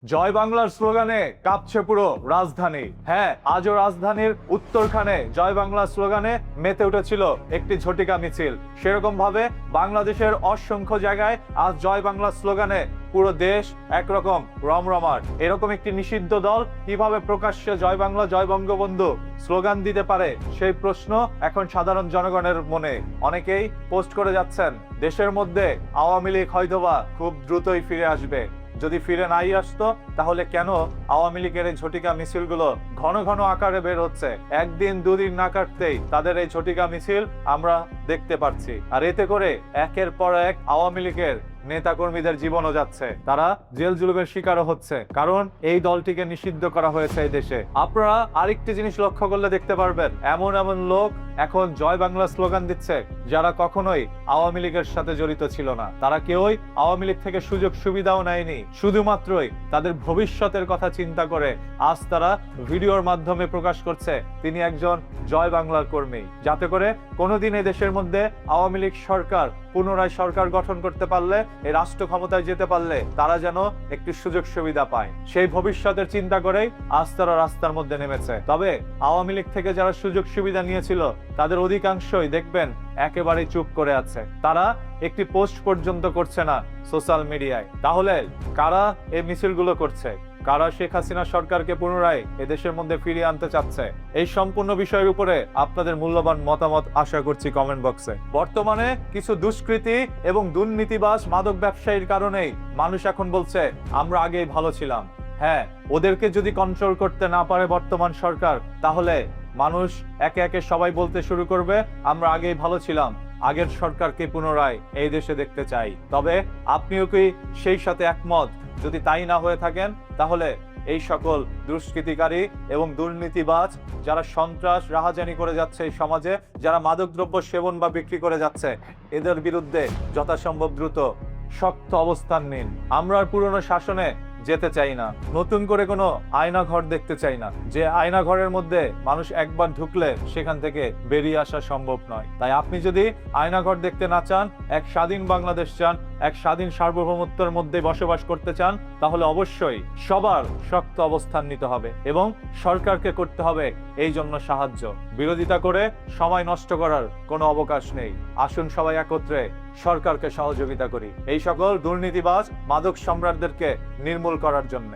জয় বাংলার স্লোগানে কাঁপছে পুরো রাজধানী। হ্যাঁ, আজও রাজধানীর উত্তরখানে জয় বাংলা স্লোগানে মেতে উঠেছিল একটি ঝটিকা মিছিল। সেরকম ভাবে বাংলাদেশের অসংখ্য জায়গায় আজ জয় বাংলা স্লোগানে পুরো দেশ একরকম রমরমাট। এরকম একটি নিষিদ্ধ দল কিভাবে প্রকাশ্যে জয় বাংলা জয় বঙ্গবন্ধু স্লোগান দিতে পারে, সেই প্রশ্ন এখন সাধারণ জনগণের মনে। অনেকেই পোস্ট করে যাচ্ছেন দেশের মধ্যে আওয়ামী লীগ হয়তোবা খুব দ্রুতই ফিরে আসবে। যদি ফিরে নাই আসতো তাহলে কেন আওয়ামী লীগের এই ঝটিকা মিছিলগুলো ঘন ঘন আকারে বের হচ্ছে? একদিন দুদিন না কাটতেই তাদের এই ঝটিকা মিছিল আমরা দেখতে পাচ্ছি। আর এতে করে একের পর এক আওয়ামী লীগের নেতা কর্মীদের জীবনও যাচ্ছে, তারা জেল জুলুমের শিকারও হচ্ছে, কারণ এই দলটিকে নিষিদ্ধ করা হয়েছে এই দেশে। আপনারা আরেকটি জিনিস লক্ষ্য করলে দেখতে পারবেন, এমন এমন লোক এখন জয় বাংলা স্লোগান দিচ্ছে যারা কখনোই আওয়ামী লীগের সাথে জড়িত ছিল না। তারা কেউই আওয়ামী লীগ থেকে সুযোগ সুবিধাও নেয়নি, শুধুমাত্রই তাদের ভবিষ্যতের কথা চিন্তা করে আজ তারা ভিডিওর মাধ্যমে প্রকাশ করছে তিনি একজন জয় বাংলার কর্মী, যাতে করে কোনোদিন এই দেশের মধ্যে আওয়ামী লীগ সরকার পুনরায় সরকার গঠন করতে পারলে, এই রাষ্ট্র ক্ষমতায় যেতে পারলে তারা যেন একটি সুযোগ সুবিধা পায়। সেই ভবিষ্যতের চিন্তা করেই আজ তারা রাস্তার মধ্যে নেমেছে। তবে আওয়ামী লীগ থেকে যারা সুযোগ সুবিধা নিয়েছিল তাদের অধিকাংশই দেখবেন একেবারে চুপ করে আছে, তারা একটি পোস্ট পর্যন্ত করছে না সোশ্যাল মিডিয়ায়। তাহলে কারা এই মিছিলগুলো করছে? কারা শেখ হাসিনা সরকারকে পুনরায় এদেশের মধ্যে ফিরিয়ে আনতে চাচ্ছে? এই সম্পূর্ণ বিষয়ের উপরে আপনাদের মূল্যবান মতামত আশা করছি কমেন্ট বক্সে। বর্তমানে কিছু দুষ্কৃতী এবং দুর্নীতিবাজ মাদক ব্যবসায়ীর কারণেই মানুষ এখন বলছে আমরা আগেই ভালো ছিলাম। হ্যাঁ, ওদেরকে যদি কন্ট্রোল করতে না পারে বর্তমান সরকার, তাহলে মানুষ একে একে সবাই বলতে শুরু করবে আমরা আগেই ভালো ছিলাম, আগের সরকারকে পুনরায় এই দেশে দেখতে চাই। তবে আপনিও কি সেই সাথে একমত? যদি তাই না হয়ে থাকেন তাহলে এই সকল দুষ্কৃতিকারী এবং দুর্নীতিবাজ যারা সন্ত্রাস রাহাজানি করে যাচ্ছে এই সমাজে, যারা মাদকদ্রব্য সেবন বা বিক্রি করে যাচ্ছে, এদের বিরুদ্ধে যথাসম্ভব দ্রুত শক্ত অবস্থান নিন। আমরা আর পুরনো শাসনে যেতে চাই না, নতুন করে কোনো আয়না ঘর দেখতে চাই না, যে আয়না ঘরের মধ্যে মানুষ একবার ঢুকলে সেখান থেকে বেরিয়ে আসা সম্ভব নয়। তাই আপনি যদি আয়না ঘর দেখতে না চান, এক স্বাধীন বাংলাদেশ চান, এক স্বাধীন সার্বভৌমত্বের মধ্যে বসবাস করতে চান, তাহলে অবশ্যই সবার শক্ত অবস্থান নিতে হবে এবং সরকারকে করতে হবে এই জন্য সাহায্য। বিরোধিতা করে সময় নষ্ট করার কোনো অবকাশ নেই। আসুন সবাই একত্রে সরকারকে সহযোগিতা করি এই সকল দুর্নীতিবাজ মাদক সম্রাটদেরকে নির্মূল করার জন্য।